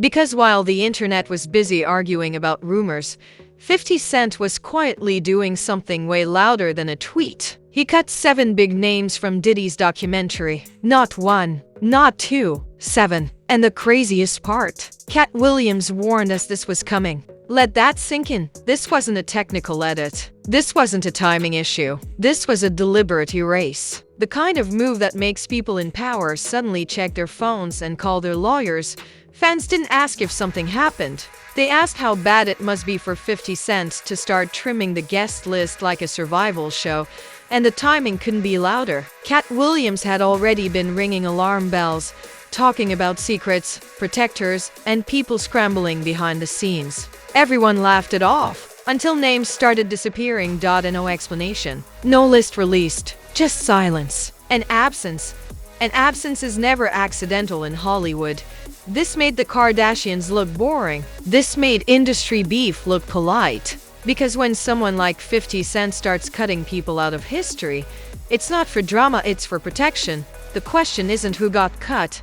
Because while the internet was busy arguing about rumors, 50 Cent was quietly doing something way louder than a tweet. He cut 7 big names from Diddy's documentary. Not 1, not 2, 7. And the craziest part, Katt Williams warned us this was coming. Let that sink in. This wasn't a technical edit. This wasn't a timing issue. This was a deliberate erase. The kind of move that makes people in power suddenly check their phones and call their lawyers. Fans didn't ask if something happened. They asked how bad it must be for 50 Cent to start trimming the guest list like a survival show, and the timing couldn't be louder. Katt Williams had already been ringing alarm bells, talking about secrets, protectors, and people scrambling behind the scenes. Everyone laughed it off, until names started disappearing. And no explanation. No list released, just silence. And absence. And absence is never accidental in Hollywood. This made the Kardashians look boring. This made industry beef look polite. Because when someone like 50 Cent starts cutting people out of history, it's not for drama, it's for protection. The question isn't who got cut.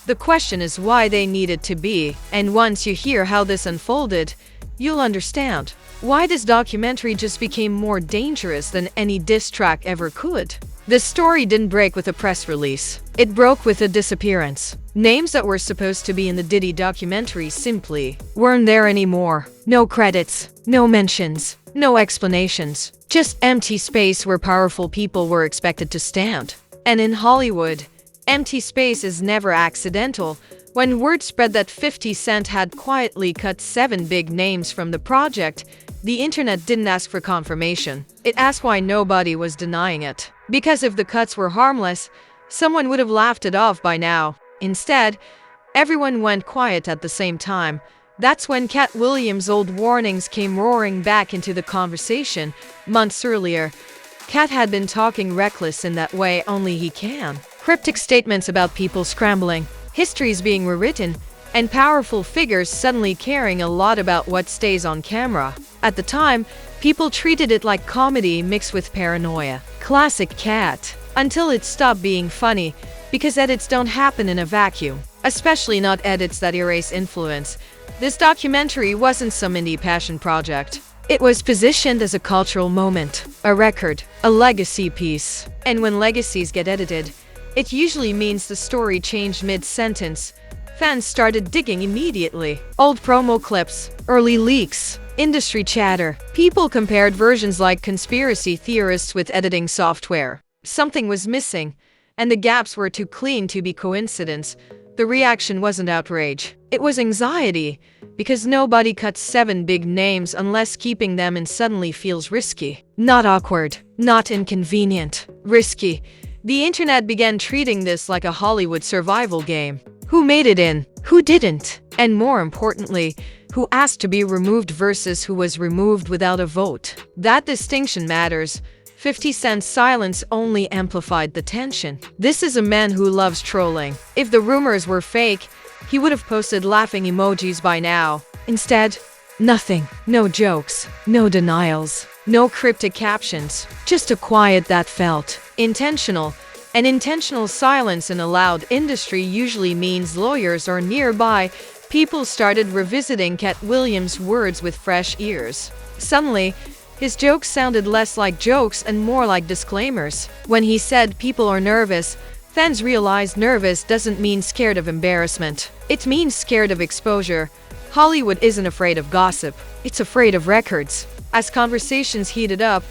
The question is why they needed to be. And once you hear how this unfolded, you'll understand why this documentary just became more dangerous than any diss track ever could. The story didn't break with a press release. It broke with a disappearance. Names that were supposed to be in the Diddy documentary simply weren't there anymore. No credits, no mentions, no explanations. Just empty space where powerful people were expected to stand. And in Hollywood, empty space is never accidental. When word spread that 50 Cent had quietly cut 7 big names from the project, the internet didn't ask for confirmation. It asked why nobody was denying it. Because if the cuts were harmless, someone would have laughed it off by now. Instead, everyone went quiet at the same time. That's when Katt Williams' old warnings came roaring back into the conversation. Months earlier, Katt had been talking reckless in that way only he can. Cryptic statements about people scrambling, histories being rewritten, and powerful figures suddenly caring a lot about what stays on camera. At the time, people treated it like comedy mixed with paranoia. Classic Katt. Until it stopped being funny, because edits don't happen in a vacuum. Especially not edits that erase influence. This documentary wasn't some indie passion project. It was positioned as a cultural moment, a record, a legacy piece. And when legacies get edited, it usually means the story changed mid-sentence. Fans started digging immediately. Old promo clips, early leaks, industry chatter. People compared versions like conspiracy theorists with editing software. Something was missing, and the gaps were too clean to be coincidence. The reaction wasn't outrage. It was anxiety, because nobody cuts 7 big names unless keeping them in suddenly feels risky. Not awkward, not inconvenient, risky. The internet began treating this like a Hollywood survival game. Who made it in? Who didn't? And more importantly, who asked to be removed versus who was removed without a vote. That distinction matters. 50 Cent's silence only amplified the tension. This is a man who loves trolling. If the rumors were fake, he would have posted laughing emojis by now. Instead, nothing. No jokes, no denials, no cryptic captions. Just a quiet that felt intentional. An intentional silence in a loud industry usually means lawyers are nearby. People started revisiting Katt Williams' words with fresh ears. Suddenly, his jokes sounded less like jokes and more like disclaimers. When he said people are nervous, fans realized nervous doesn't mean scared of embarrassment. It means scared of exposure. Hollywood isn't afraid of gossip. It's afraid of records. As conversations heated up,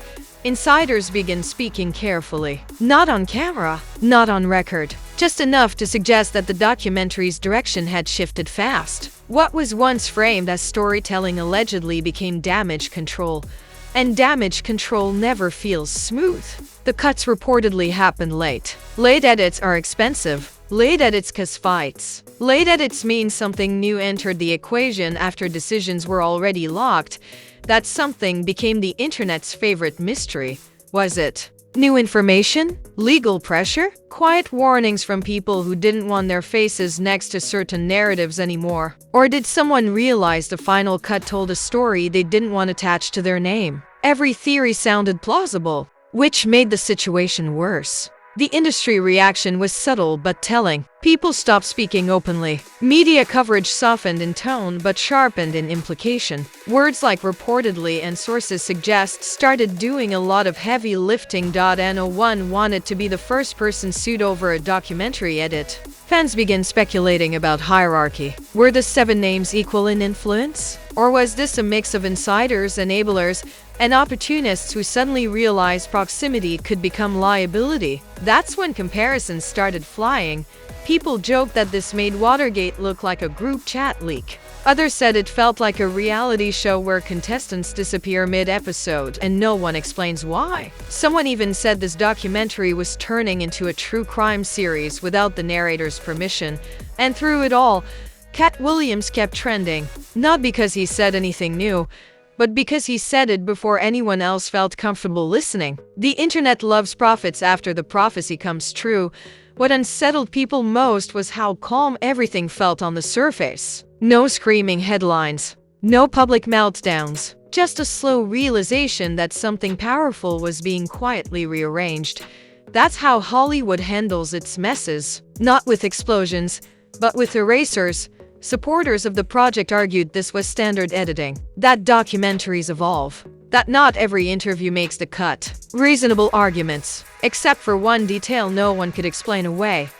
insiders began speaking carefully. Not on camera, not on record. Just enough to suggest that the documentary's direction had shifted fast. What was once framed as storytelling allegedly became damage control. And damage control never feels smooth. The cuts reportedly happened late. Late edits are expensive. Late edits cause fights. Late edits mean something new entered the equation after decisions were already locked. That something became the internet's favorite mystery. Was it new information? Legal pressure? Quiet warnings from people who didn't want their faces next to certain narratives anymore? Or did someone realize the final cut told a story they didn't want attached to their name? Every theory sounded plausible, which made the situation worse. The industry reaction was subtle but telling. People stopped speaking openly. Media coverage softened in tone but sharpened in implication. Words like reportedly and sources suggest started doing a lot of heavy lifting. No one wanted to be the first person sued over a documentary edit. Fans began speculating about hierarchy. Were the 7 names equal in influence? Or was this a mix of insiders, enablers, and opportunists who suddenly realized proximity could become liability? That's when comparisons started flying. People joked that this made Watergate look like a group chat leak. Others said it felt like a reality show where contestants disappear mid-episode and no one explains why. Someone even said this documentary was turning into a true crime series without the narrator's permission. And through it all, Katt Williams kept trending. Not because he said anything new, but because he said it before anyone else felt comfortable listening. The internet loves prophets after the prophecy comes true. What unsettled people most was how calm everything felt on the surface. No screaming headlines, no public meltdowns, just a slow realization that something powerful was being quietly rearranged. That's how Hollywood handles its messes. Not with explosions, but with erasers. Supporters of the project argued this was standard editing, that documentaries evolve, that not every interview makes the cut. Reasonable arguments, except for one detail no one could explain away.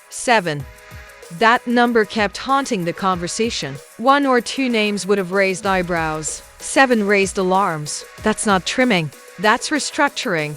7. That number kept haunting the conversation. 1 or 2 names would have raised eyebrows. 7 raised alarms. That's not trimming, that's restructuring.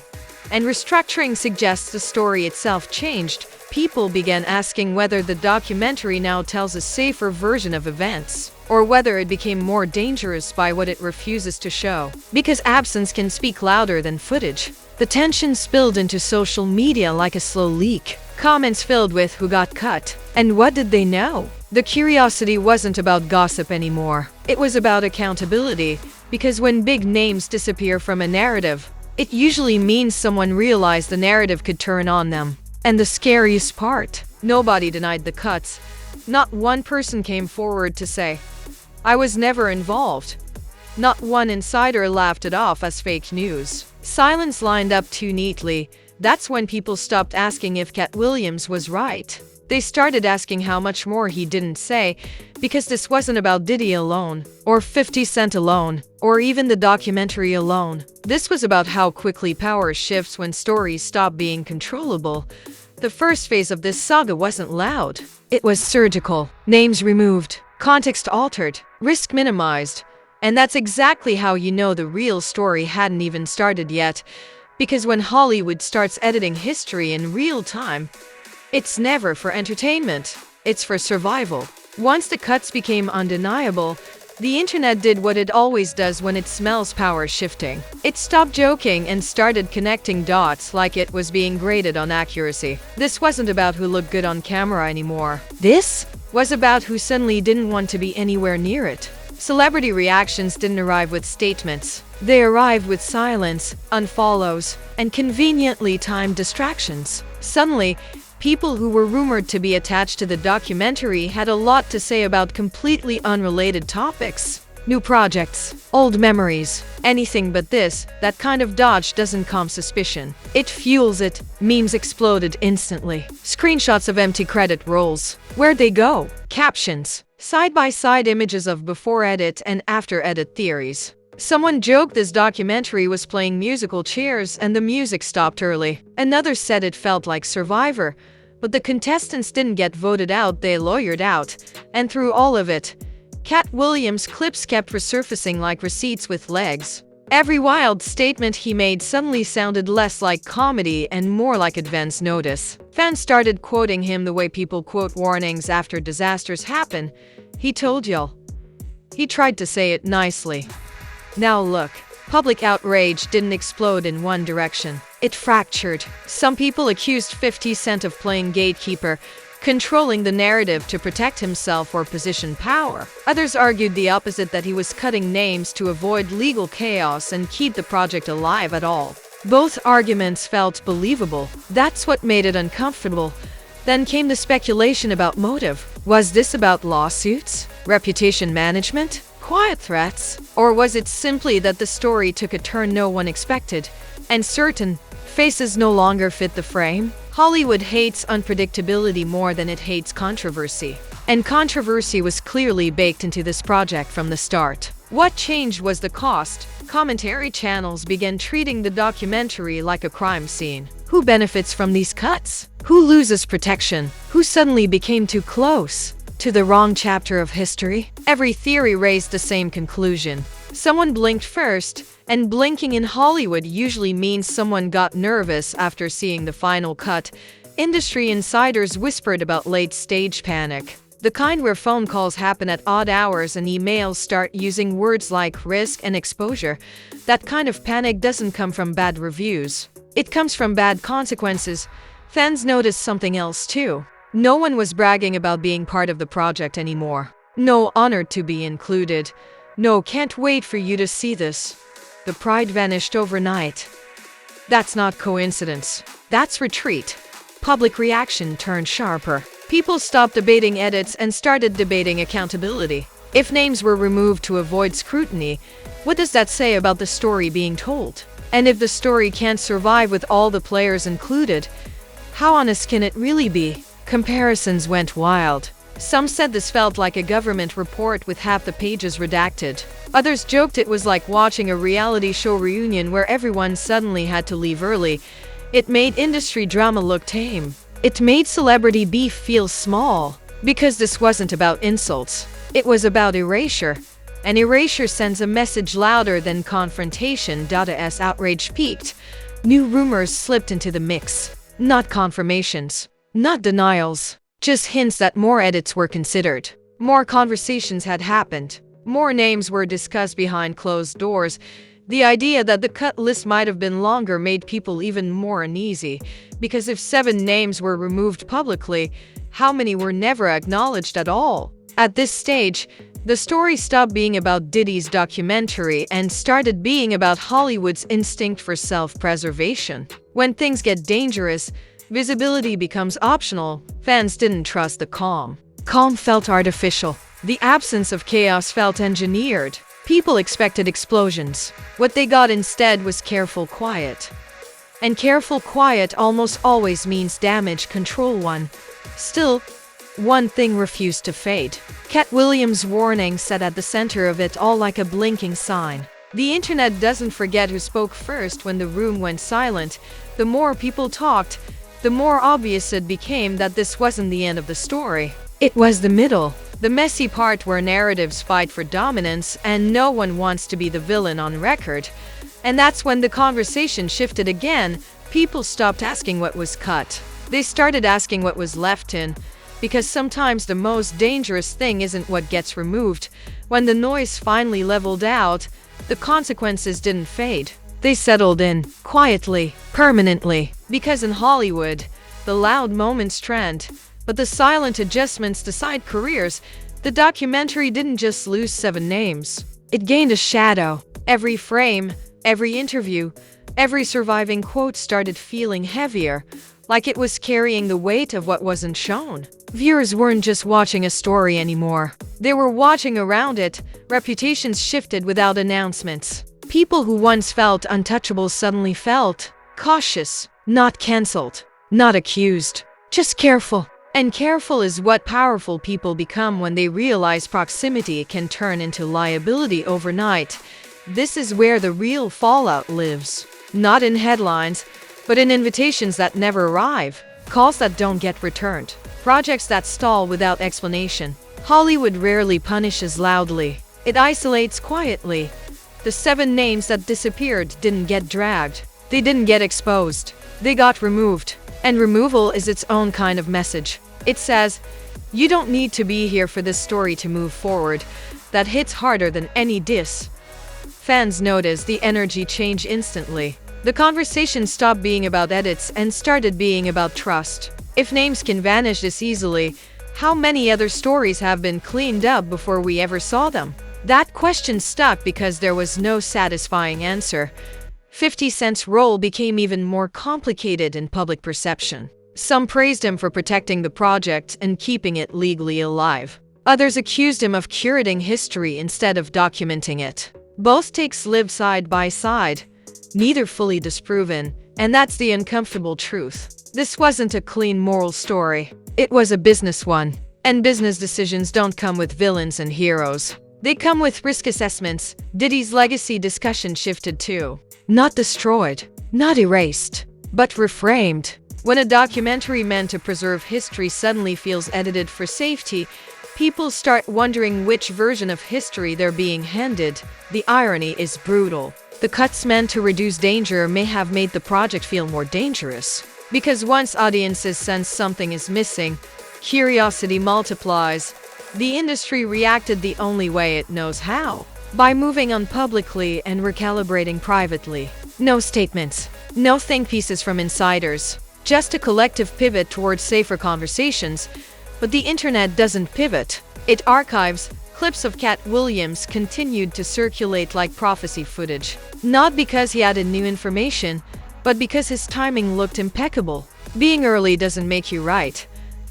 And restructuring suggests the story itself changed. People began asking whether the documentary now tells a safer version of events, or whether it became more dangerous by what it refuses to show. Because absence can speak louder than footage. The tension spilled into social media like a slow leak. Comments filled with who got cut, and what did they know? The curiosity wasn't about gossip anymore. It was about accountability, because when big names disappear from a narrative, it usually means someone realized the narrative could turn on them. And the scariest part, nobody denied the cuts. Not one person came forward to say, "I was never involved." Not one insider laughed it off as fake news. Silence lined up too neatly. That's when people stopped asking if Katt Williams was right. They started asking how much more he didn't say, because this wasn't about Diddy alone, or 50 Cent alone, or even the documentary alone. This was about how quickly power shifts when stories stop being controllable. The first phase of this saga wasn't loud. It was surgical. Names removed, context altered, risk minimized. And that's exactly how you know the real story hadn't even started yet. Because when Hollywood starts editing history in real time, it's never for entertainment, it's for survival. Once the cuts became undeniable, the internet did what it always does when it smells power shifting. It stopped joking and started connecting dots like it was being graded on accuracy. This wasn't about who looked good on camera anymore. This was about who suddenly didn't want to be anywhere near it. Celebrity reactions didn't arrive with statements. They arrived with silence, unfollows, and conveniently timed distractions. Suddenly, people who were rumored to be attached to the documentary had a lot to say about completely unrelated topics. New projects, old memories, anything but this. That kind of dodge doesn't calm suspicion. It fuels it. Memes exploded instantly. Screenshots of empty credit rolls. Where'd they go? Captions. Side-by-side images of before-edit and after-edit theories. Someone joked this documentary was playing musical chairs and the music stopped early. Another said it felt like Survivor, but the contestants didn't get voted out, they lawyered out. And through all of it, Katt Williams' clips kept resurfacing like receipts with legs. Every wild statement he made suddenly sounded less like comedy and more like advance notice. Fans started quoting him the way people quote warnings after disasters happen. "He told y'all." He tried to say it nicely. Now look, public outrage didn't explode in one direction. It fractured. Some people accused 50 Cent of playing gatekeeper, controlling the narrative to protect himself or position power. Others argued the opposite, that he was cutting names to avoid legal chaos and keep the project alive at all. Both arguments felt believable. That's what made it uncomfortable. Then came the speculation about motive. Was this about lawsuits? Reputation management? Quiet threats? Or was it simply that the story took a turn no one expected? And certain Faces no longer fit the frame. Hollywood hates unpredictability more than it hates controversy. And controversy was clearly baked into this project from the start. What changed was the cost. Commentary channels began treating the documentary like a crime scene. Who benefits from these cuts? Who loses protection? Who suddenly became too close to the wrong chapter of history? Every theory raised the same conclusion. Someone blinked first, and blinking in Hollywood usually means someone got nervous after seeing the final cut. Industry insiders whispered about late-stage panic. The kind where phone calls happen at odd hours and emails start using words like risk and exposure. That kind of panic doesn't come from bad reviews. It comes from bad consequences. Fans noticed something else too. No one was bragging about being part of the project anymore. No, honored to be included. No, can't wait for you to see this. The pride vanished overnight. That's not coincidence. That's retreat. Public reaction turned sharper. People stopped debating edits and started debating accountability. If names were removed to avoid scrutiny, what does that say about the story being told? And if the story can't survive with all the players included, how honest can it really be? Comparisons went wild. Some said this felt like a government report with half the pages redacted. Others joked it was like watching a reality show reunion where everyone suddenly had to leave early. It made industry drama look tame. It made celebrity beef feel small. Because this wasn't about insults. It was about erasure. And erasure sends a message louder than confrontation. As outrage peaked, new rumors slipped into the mix. Not confirmations. Not denials. Just hints that more edits were considered. More conversations had happened. More names were discussed behind closed doors. The idea that the cut list might have been longer made people even more uneasy, because if 7 names were removed publicly, how many were never acknowledged at all? At this stage, the story stopped being about Diddy's documentary and started being about Hollywood's instinct for self-preservation. When things get dangerous, visibility becomes optional. Fans didn't trust the calm. Calm felt artificial. The absence of chaos felt engineered. People expected explosions. What they got instead was careful quiet. And careful quiet almost always means damage control. Still, one thing refused to fade. Katt Williams' warning sat at the center of it all like a blinking sign. The internet doesn't forget who spoke first. When the room went silent, the more people talked, the more obvious it became that this wasn't the end of the story. It was the middle. The messy part where narratives fight for dominance and no one wants to be the villain on record. And that's when the conversation shifted again. People stopped asking what was cut. They started asking what was left in. Because sometimes the most dangerous thing isn't what gets removed. When the noise finally leveled out, the consequences didn't fade. They settled in, quietly, permanently. Because in Hollywood, the loud moments trend. But the silent adjustments decide careers. The documentary didn't just lose 7 names. It gained a shadow. Every frame, every interview, every surviving quote started feeling heavier, like it was carrying the weight of what wasn't shown. Viewers weren't just watching a story anymore. They were watching around it. Reputations shifted without announcements. People who once felt untouchable suddenly felt cautious, not cancelled, not accused, just careful. And careful is what powerful people become when they realize proximity can turn into liability overnight. This is where the real fallout lives. Not in headlines, but in invitations that never arrive, calls that don't get returned, projects that stall without explanation. Hollywood rarely punishes loudly. It isolates quietly. The 7 names that disappeared didn't get dragged. They didn't get exposed. They got removed. And removal is its own kind of message. It says, you don't need to be here for this story to move forward. That hits harder than any diss. Fans noticed the energy change instantly. The conversation stopped being about edits and started being about trust. If names can vanish this easily, how many other stories have been cleaned up before we ever saw them? That question stuck because there was no satisfying answer. 50 Cent's role became even more complicated in public perception. Some praised him for protecting the project and keeping it legally alive. Others accused him of curating history instead of documenting it. Both takes lived side by side, neither fully disproven, And that's the uncomfortable truth. This wasn't a clean moral story. It was a business one. And business decisions don't come with villains and heroes. They come with risk assessments. Diddy's legacy discussion shifted too. Not destroyed, not erased, but reframed. When a documentary meant to preserve history suddenly feels edited for safety, people start wondering which version of history they're being handed. The irony is brutal. The cuts meant to reduce danger may have made the project feel more dangerous. Because once audiences sense something is missing, curiosity multiplies. The industry reacted the only way it knows how. By moving on publicly and recalibrating privately. No statements, no think pieces from insiders. Just a collective pivot towards safer conversations. But the internet doesn't pivot. It archives. Clips of Katt Williams continued to circulate like prophecy footage. Not because he added new information, but because his timing looked impeccable. Being early doesn't make you right,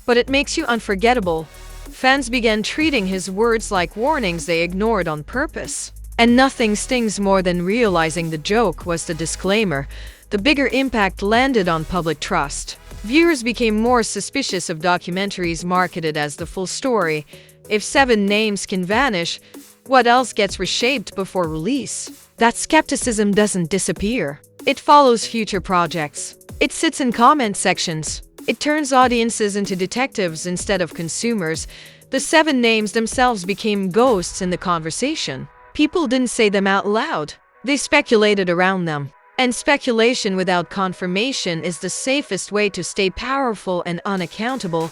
but it makes you unforgettable. Fans began treating his words like warnings they ignored on purpose. And nothing stings more than realizing the joke was the disclaimer. The bigger impact landed on public trust. Viewers became more suspicious of documentaries marketed as the full story. If 7 names can vanish, what else gets reshaped before release? That skepticism doesn't disappear. It follows future projects. It sits in comment sections. It turns audiences into detectives instead of consumers. The 7 names themselves became ghosts in the conversation. People didn't say them out loud. They speculated around them. And speculation without confirmation is the safest way to stay powerful and unaccountable.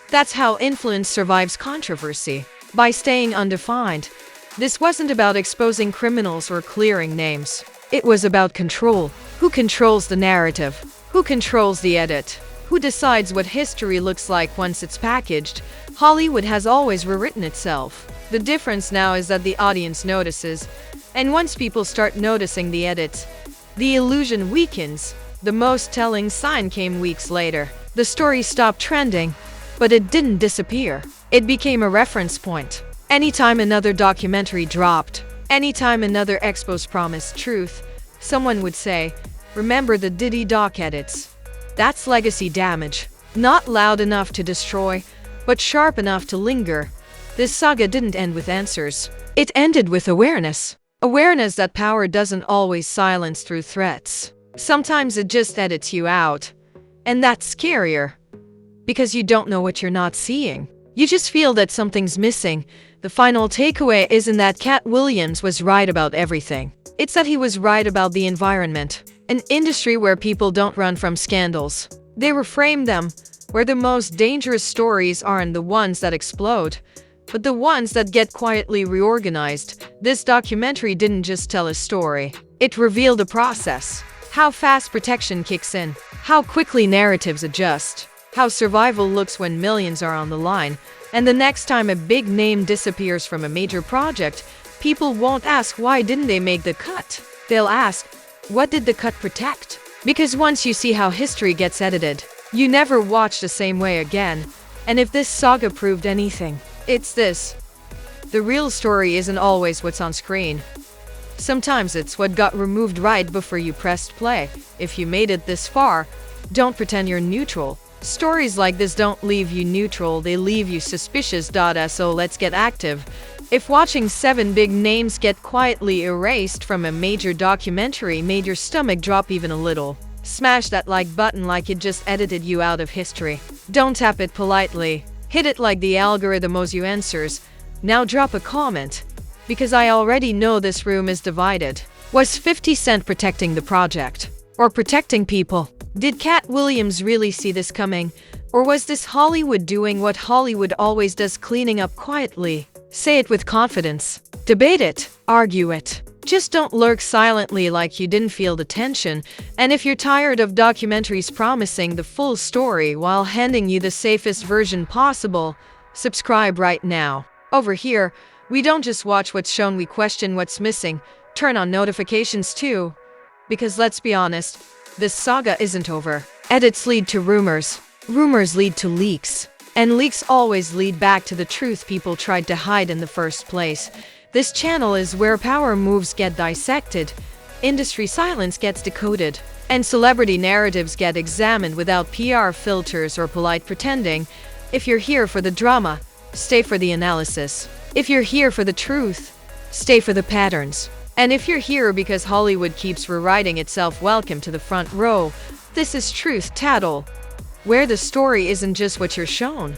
That's how influence survives controversy. By staying undefined. This wasn't about exposing criminals or clearing names. It was about control. Who controls the narrative? Who controls the edit? Who decides what history looks like once it's packaged? Hollywood has always rewritten itself. The difference now is that the audience notices. And once people start noticing the edits, the illusion weakens. The most telling sign came weeks later. The story stopped trending, but it didn't disappear. It became a reference point. Anytime another documentary dropped, anytime another expose promised truth, someone would say, "Remember the Diddy doc edits." That's legacy damage. Not loud enough to destroy, but sharp enough to linger. This saga didn't end with answers. It ended with awareness. Awareness that power doesn't always silence through threats. Sometimes it just edits you out. And that's scarier. Because you don't know what you're not seeing. You just feel that something's missing. The final takeaway isn't that Katt Williams was right about everything. It's that he was right about the environment. An industry where people don't run from scandals. They reframe them. Where the most dangerous stories aren't the ones that explode, but the ones that get quietly reorganized. This documentary didn't just tell a story. It revealed a process. How fast protection kicks in. How quickly narratives adjust. How survival looks when millions are on the line. And the next time a big name disappears from a major project, people won't ask why didn't they make the cut. They'll ask, what did the cut protect? Because once you see how history gets edited, you never watch the same way again. And if this saga proved anything, it's this. The real story isn't always what's on screen. Sometimes it's what got removed right before you pressed play. If you made it this far, don't pretend you're neutral. Stories like this don't leave you neutral, they leave you suspicious. So let's get active. If watching 7 big names get quietly erased from a major documentary made your stomach drop even a little, smash that like button like it just edited you out of history. Don't tap it politely. Hit it like the algorithm owes you answers. Now drop a comment. Because I already know this room is divided. Was 50 Cent protecting the project? Or protecting people? Did Katt Williams really see this coming? Or was this Hollywood doing what Hollywood always does, cleaning up quietly? Say it with confidence. Debate it. Argue it. Just don't lurk silently like you didn't feel the tension. And if you're tired of documentaries promising the full story while handing you the safest version possible, subscribe right now. Over here, we don't just watch what's shown, we question what's missing. Turn on notifications too. Because let's be honest, this saga isn't over. Edits lead to rumors. Rumors lead to leaks. And leaks always lead back to the truth people tried to hide in the first place. This channel is where power moves get dissected, industry silence gets decoded, and celebrity narratives get examined without PR filters or polite pretending. If you're here for the drama, stay for the analysis. If you're here for the truth, stay for the patterns. And if you're here because Hollywood keeps rewriting itself, welcome to the front row. This is Truth Tattle, where the story isn't just what you're shown,